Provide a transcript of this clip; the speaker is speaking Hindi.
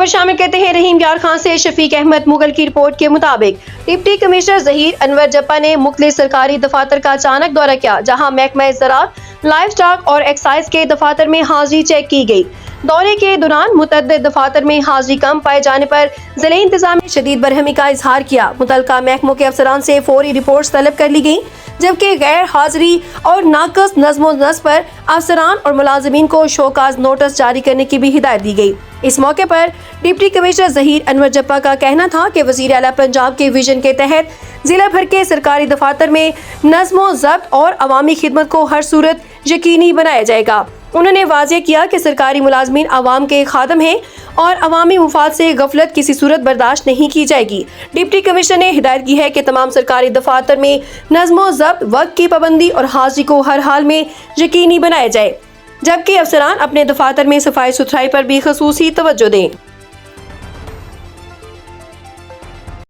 शामिल कहते हैं रहीम यार खान से शफीक अहमद मुगल की रिपोर्ट के मुताबिक डिप्टी कमिश्नर जहीर अनवर जप्पा ने मुख्तलिफ सरकारी दफातर का अचानक दौरा किया, जहां महकमा ज़राअत, लाइव स्टॉक और एक्साइज के दफातर में हाजिरी चेक की गई। दौरे के दौरान मुतअद्दिद दफातर में हाजिरी कम पाए जाने पर जिले इंतजाम ने शदीद बरहमी का इजहार किया। मुतल्लिका महकमों के अफसरान से फौरी रिपोर्ट तलब कर ली गई, जबकि गैर हाजिरी और नाकस नज़्म नस्ब पर अफसरान और मुलाजिमीन को शोकाज नोटिस जारी करने की भी हिदायत दी गई। इस मौके पर डिप्टी कमिश्नर जहीर अनवर जप्पा का कहना था कि वज़ीर आला पंजाब के विजन के तहत जिला भर के सरकारी दफातर में नज़्म ज़ब्त और अवामी खिदमत को हर सूरत यकीनी बनाया जाएगा। उन्होंने वाज़ेह किया कि सरकारी मुलाजमीन आवाम के खादम हैं और अवामी मुफाद से गफलत किसी सूरत बर्दाश्त नहीं की जाएगी। डिप्टी कमिश्नर ने हिदायत की है कि तमाम सरकारी दफातर में नज़्म ज़ब्त, वक्त की पाबंदी और हाजिरी को हर हाल में यकीनी बनाया जाए, जबकि अफसरान अपने दफातर में सफाई सुथराई पर भी ख़ुसूसी तवज्जो दें।